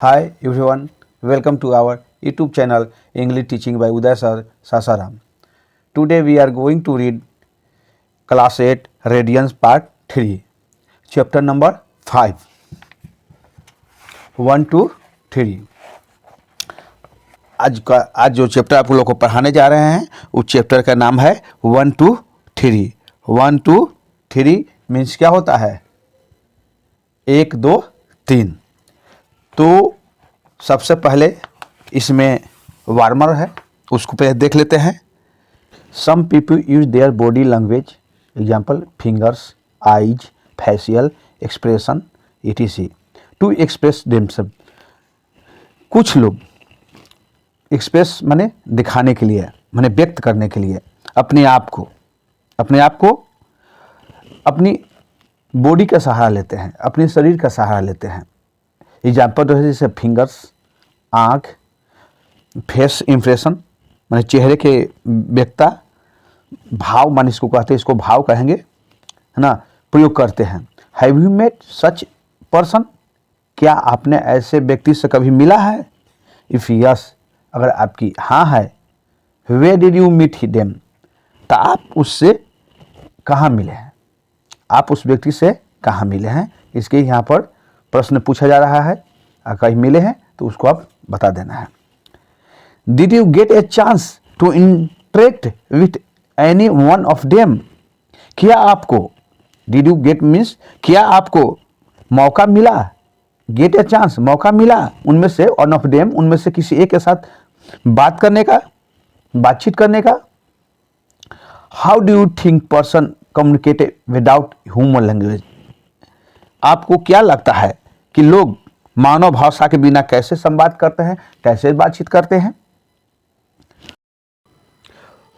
Hi everyone, welcome to our YouTube channel English Teaching by Uday Sir Sasaram. Today we are going to read Class 8 Radiance Part 3, Chapter number 5, 1 to 3. आज जो chapter आप लोगों को पढ़ाने जा रहे हैं उस चैप्टर का नाम है 1 to 3. 1 to 3 मीन्स क्या होता है? 1 2 3. तो सबसे पहले इसमें वार्मर है, उसको पहले देख लेते हैं. Some people use their body language, example fingers, eyes, facial expression etc. To express themself. कुछ लोग एक्सप्रेस माने दिखाने के लिए, माने व्यक्त करने के लिए अपने आप को अपनी बॉडी का सहारा लेते हैं, अपने शरीर का सहारा लेते हैं. एग्जाम्पल तो है जैसे फिंगर्स, आँख, फेस इंप्रेशन माने चेहरे के व्यक्ता, भाव माने इसको कहते हैं, इसको भाव कहेंगे, है ना, प्रयोग करते हैं. Have you met such person? क्या आपने ऐसे व्यक्ति से कभी मिला है? इफ़ यस, अगर आपकी हाँ है, वे डिड यू मीट देम? तो आप उससे कहाँ मिले हैं? आप उस व्यक्ति से कहाँ मिले हैं? इसके यहाँ पर प्रश्न पूछा जा रहा है. कहीं मिले हैं तो उसको आप बता देना है. Did you get a chance to interact with any one of them? क्या आपको, डिड यू गेट मीन्स क्या आपको मौका मिला, गेट ए चांस मौका मिला उनमें से, वन ऑफ देम उनमें से किसी एक के साथ बात करने का, बातचीत करने का. How do you think person communicate without human language? आपको क्या लगता है कि लोग मानव भाषा के बिना कैसे संवाद करते हैं, कैसे बातचीत करते हैं?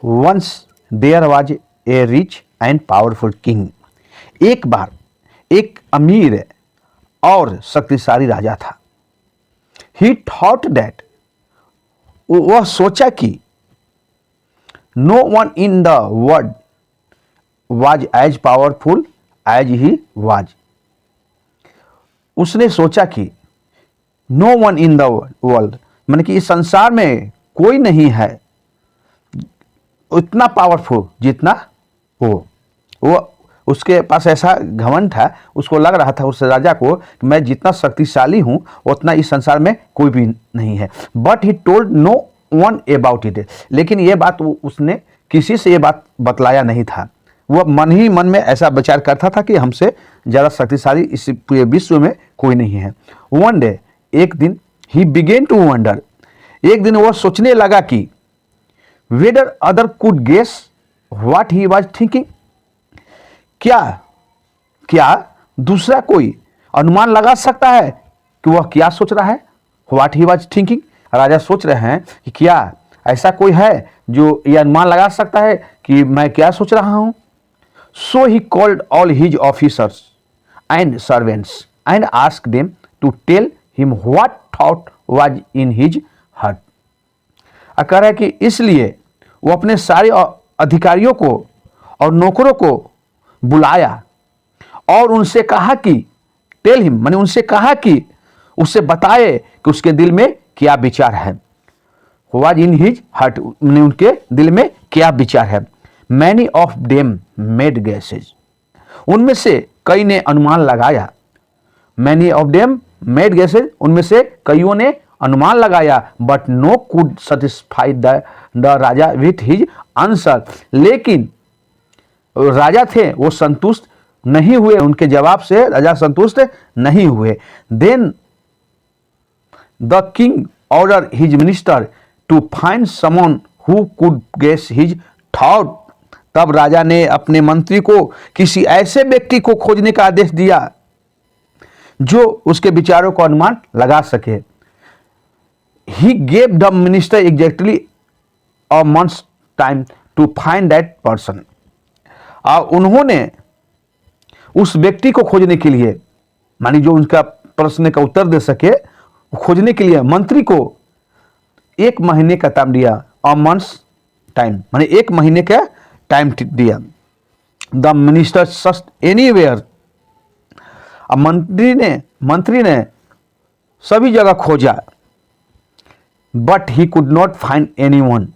Once there was a rich and powerful king. एक बार एक अमीर और शक्तिशाली राजा था. ही थॉट दैट, वह सोचा कि no one in the world was as powerful as he was. उसने सोचा कि no one in the world माने कि इस संसार में कोई नहीं है उतना पावरफुल जितना वो उसके पास ऐसा घमंड था, उसको लग रहा था उस राजा को कि मैं जितना शक्तिशाली हूँ उतना इस संसार में कोई भी नहीं है. But he told no one about it. लेकिन ये बात उसने किसी से ये बात बतलाया नहीं था. वह मन ही मन में ऐसा विचार करता था कि हमसे ज़्यादा शक्तिशाली इस पूरे विश्व में कोई नहीं है. वन डे, एक दिन, ही बिगेन टू वंडर, एक दिन वह सोचने लगा कि whether other could guess what he was thinking. क्या दूसरा कोई अनुमान लगा सकता है कि वह क्या सोच रहा है? What he was thinking. राजा सोच रहे हैं कि क्या ऐसा कोई है जो यह अनुमान लगा सकता है कि मैं क्या सोच रहा हूं. So he called all his officers and servants and asked them to tell him what thought was in his heart. कह रहा है कि इसलिए वो अपने सारे अधिकारियों को और नौकरों को बुलाया और उनसे कहा कि टेल हिम माने उनसे कहा कि उससे बताए कि उसके दिल में क्या विचार है. was in his heart माने उनके दिल में क्या विचार है. Many of them made guesses. उनमें से कई ने अनुमान लगाया. Many of them made guesses. उनमें से कईयों ने अनुमान लगाया. But no could satisfy the Raja with his answer. लेकिन राजा थे वो संतुष्ट नहीं हुए, उनके जवाब से राजा संतुष्ट नहीं हुए. Then the king ordered his minister to find someone who could guess his thought. तब राजा ने अपने मंत्री को किसी ऐसे व्यक्ति को खोजने का आदेश दिया जो उसके विचारों को अनुमान लगा सके. He gave the minister exactly a month's time to find that person. और उन्होंने उस व्यक्ति को खोजने के लिए, मानी जो उनका प्रश्न का उत्तर दे सके, खोजने के लिए मंत्री को 1 महीने का टाइम दिया. a month's time माने 1 महीने का टाइम दिया. The minister search anywhere. अब मंत्री ने सभी जगह खोजा, but he could not find anyone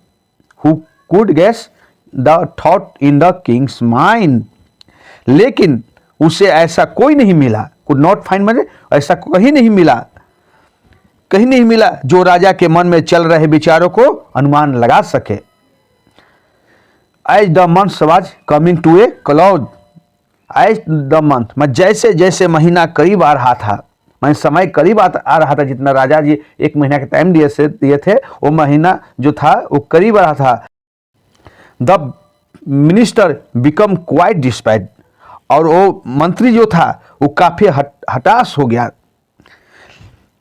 who could guess the thought in the king's mind. लेकिन उसे ऐसा कोई नहीं मिला, कुड नॉट फाइंड मतलब ऐसा कहीं नहीं मिला, कहीं नहीं मिला जो राजा के मन में चल रहे विचारों को अनुमान लगा सके। As the month was coming to a close, as the month मैं जैसे जैसे महीना करीब आ रहा था, मैं समय करीब आ रहा था, जितना राजा जी 1 महीना का टाइम दिए थे, वो महीना जो था वो करीब आ रहा था। The minister become quite despite, और वो मंत्री जो था वो काफी हताश हो गया।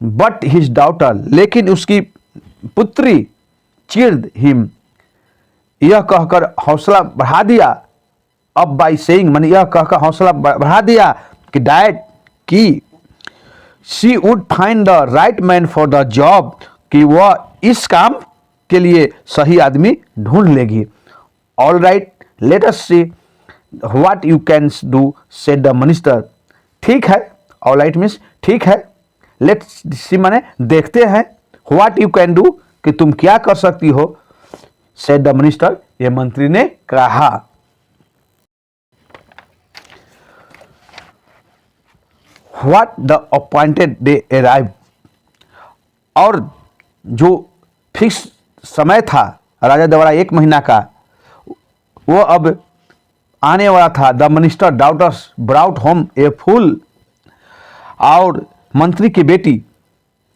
बट हिज डॉटर, लेकिन उसकी पुत्री चीर्ड हिम, यह कहकर हौसला बढ़ा दिया। अब बाई सेइंग मैंने यह कहकर हौसला बढ़ा दिया कि डैड की she would find the right man for the job, कि वह इस काम के लिए सही आदमी ढूंढ लेगी। All right let us see what you can do said the minister. ठीक है, ऑल राइट मीन्स ठीक है, लेट्स सी माने देखते हैं, व्हाट यू कैन डू कि तुम क्या कर सकती हो, सेड द मिनिस्टर ये मंत्री ने कहा। What the appointed day arrive, और जो फिक्स समय था राजा द्वारा 1 महीना का, वो अब आने वाला था। The minister daughters brought home a fool, और मंत्री की बेटी,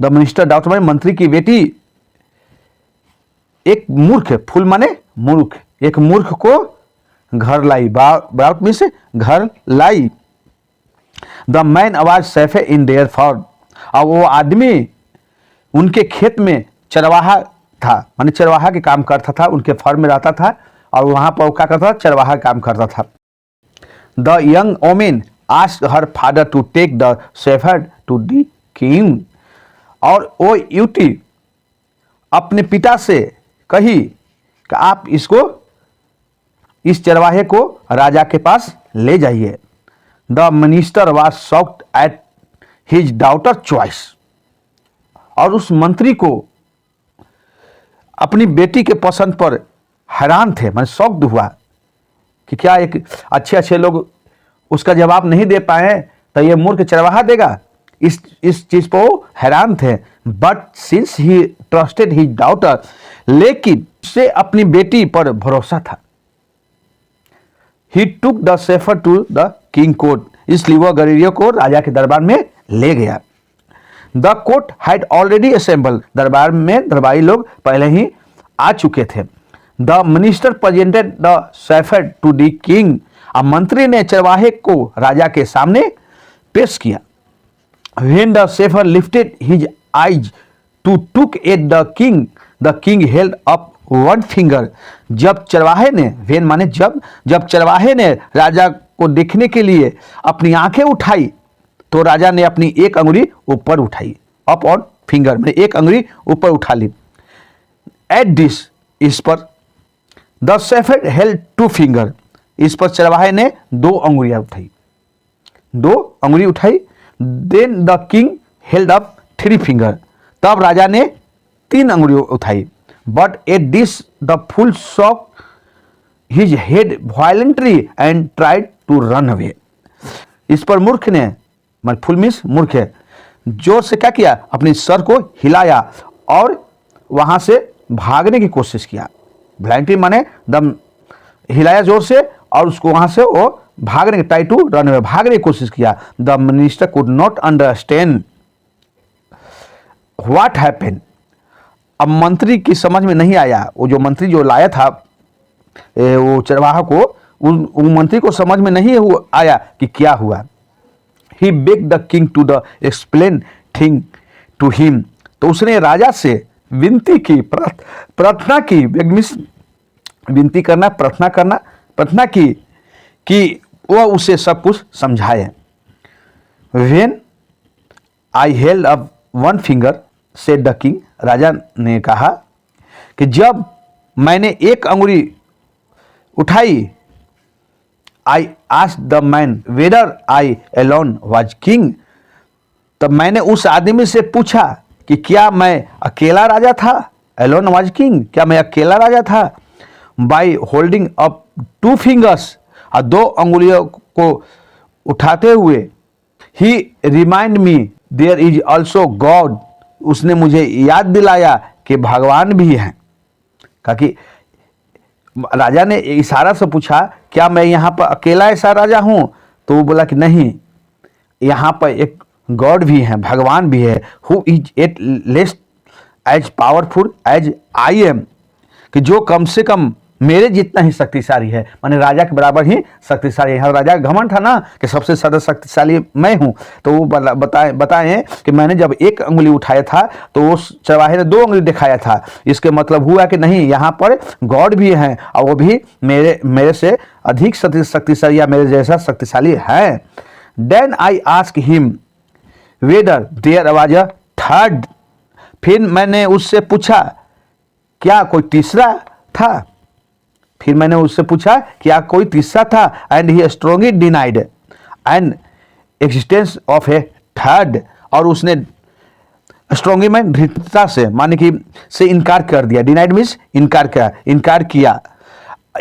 द मिनिस्टर डाउटर माने मंत्री की बेटी, एक मूर्ख, फूल माने मूर्ख, एक मूर्ख को घर लाई, ब्राउट मीन्स घर लाई। द मैन आवाज सैफे इन देयर फॉर्म, और वो आदमी उनके खेत में चरवाहा था, माने चरवाहा के काम करता था, उनके फॉर्म में रहता था, और वहां पर क्या करता था, चरवाहा काम करता था। The young woman asked her father to take the shepherd to the king, और वो युवती अपने पिता से कही कि आप इस चरवाहे को राजा के पास ले जाइए। The minister was shocked at his daughter choice, और उस मंत्री को अपनी बेटी के पसंद पर हैरान थे, मैंने शॉक्ड हुआ कि क्या एक अच्छे लोग उसका जवाब नहीं दे पाए तो ये मूर्ख चरवाहा देगा, इस चीज पर वो हैरान थे। But since he trusted his daughter, लेकिन उसे अपनी बेटी पर भरोसा था। He took the shepherd to the king court, इसलिए वह गरीरियों को राजा के दरबार में ले गया। The court had already assemble, दरबार में दरबारी लोग पहले ही आ चुके थे। The minister presented the shepherd to the king, अब मंत्री ने चरवाहे को राजा के सामने पेश किया। When the shepherd lifted his eyes to look at the king held up one finger. जब चरवाहे ने, वेन माने जब चरवाहे ने राजा को देखने के लिए अपनी आंखें उठाई, तो राजा ने अपनी एक अंगुली ऊपर उठाई, अप ऑन फिंगर मैंने एक अंगुली ऊपर उठा ली। एट दिस, इस पर, द शेफर्ड हेल्ड 2 फिंगर, इस पर चरवाहे ने 2 अंगुलियां उठाई, 2 अंगुली उठाई। Then the king held up 3 finger, तब राजा ने 3 अंगुली उठाई। But at this the fool shook his head violently and tried to run away, इस पर मूर्ख ने, मतलब फुल मीन्स मूर्ख है, जोर से क्या किया, अपने सर को हिलाया और वहां से भागने की कोशिश किया। वायलेंटली माने दम हिलाया जोर से और उसको वहां से वो भागने, ट्राई टू रन अवे, भागने की कोशिश किया। The minister could not understand what happened, अब मंत्री की समझ में नहीं आया, वो जो मंत्री जो लाया था वो चरवाहा को, उन मंत्री को समझ में नहीं आया कि क्या हुआ। He beg the king to the explain thing to him, तो उसने राजा से विनती की, प्रार्थना की, विनती करना, प्रार्थना की कि वह उसे सब कुछ समझाए। When I held up 1 finger said the king, राजा ने कहा कि जब मैंने एक अंगुली उठाई, I asked the man whether I alone was king, तब मैंने उस आदमी से पूछा कि क्या मैं अकेला राजा था, एलोन वाज किंग, क्या मैं अकेला राजा था। बाई होल्डिंग अप 2 फिंगर्स, और 2 अंगुलियों को उठाते हुए, he remind me there is also God, उसने मुझे याद दिलाया कि भगवान भी हैं। कहा कि राजा ने इशारा से पूछा क्या मैं यहाँ पर अकेला ऐसा राजा हूँ, तो वो बोला कि नहीं, यहाँ पर एक गॉड भी है, भगवान भी है, who is at least as powerful as I am, कि जो कम से कम मेरे जितना ही शक्तिशाली है, माने राजा के बराबर ही शक्तिशाली है। राजा का घमंड था ना कि सबसे ज़्यादा शक्तिशाली मैं हूँ, तो वो बताएं कि मैंने जब 1 अंगुली उठाया था तो उस चरवाहे ने 2 अंगुली दिखाया था। इसके मतलब हुआ कि नहीं, यहाँ पर गॉड भी हैं और वो भी मेरे से अधिक शक्तिशाली या मेरे जैसा शक्तिशाली है। Then I ask him whether there was a third, फिर मैंने उससे पूछा क्या कोई तीसरा था, फिर मैंने उससे पूछा क्या कोई तीसरा था। And he strongly denied and existence of A third, और उसने स्ट्रांगली में दृढ़ता से माने कि से इनकार कर दिया। डिनाइड मीन्स इनकार किया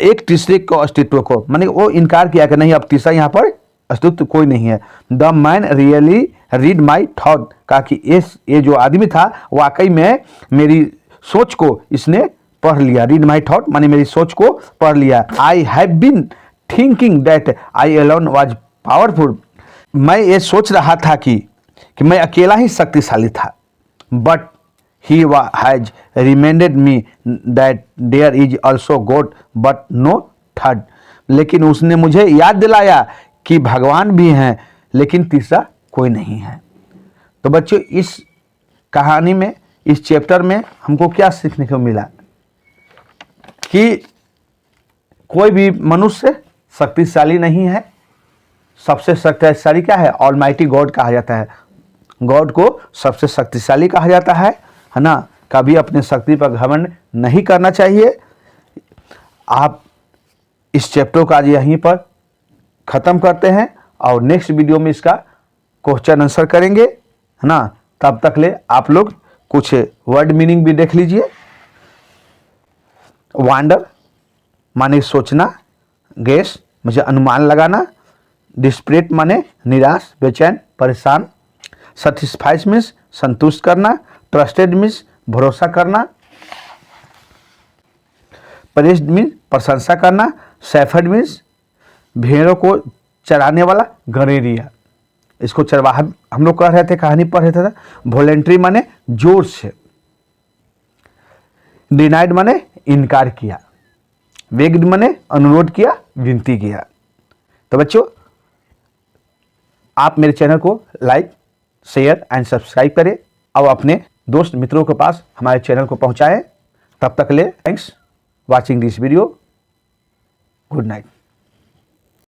एक तीसरे को अस्तित्व को, माने वो इनकार किया कि नहीं अब तीसरा यहाँ पर अस्तित्व कोई नहीं है। The man really read my thought, कहा कि ये जो आदमी था वाकई में मेरी सोच को इसने पढ़ लिया। रीड माई थॉट माने मेरी सोच को पढ़ लिया। I have been thinking that I alone was powerful, मैं ये सोच रहा था कि मैं अकेला ही शक्तिशाली था। But he has reminded me that there is also God but no third, लेकिन उसने मुझे याद दिलाया कि भगवान भी हैं लेकिन तीसरा कोई नहीं है। तो बच्चों इस कहानी में, इस चैप्टर में हमको क्या सीखने को मिला कि कोई भी मनुष्य शक्तिशाली नहीं है। सबसे शक्तिशाली क्या है, ऑलमाइटी गॉड कहा जाता है। गॉड को सबसे शक्तिशाली कहा जाता है ना। कभी अपने शक्ति पर घमंड नहीं करना चाहिए। आप इस चैप्टर को आज यहीं पर ख़त्म करते हैं और नेक्स्ट वीडियो में इसका क्वेश्चन आंसर करेंगे, है ना। तब तक ले आप लोग कुछ वर्ड मीनिंग भी देख लीजिए। वांडर माने सोचना, गेस मुझे अनुमान लगाना, डिस्परेट माने निराश, बेचैन, परेशान, सेटिस्फाइज मीन्स संतुष्ट करना, ट्रस्टेड मीन्स भरोसा करना, प्रेज्ड मीन्स प्रशंसा करना, शेफर्ड मीन्स भेड़ों को चराने वाला, गणेरिया इसको चरवाहा हम लोग कह रहे थे, कहानी पढ़ रहे थे। वॉलेंट्री माने जोर से, डिनाइड माने इनकार किया, बेग्ड माने अनुरोध किया, विनती किया। तो बच्चों आप मेरे चैनल को लाइक, शेयर एंड सब्सक्राइब करें और अपने दोस्त मित्रों के पास हमारे चैनल को पहुंचाएं। तब तक ले thanks watching this video. Good night.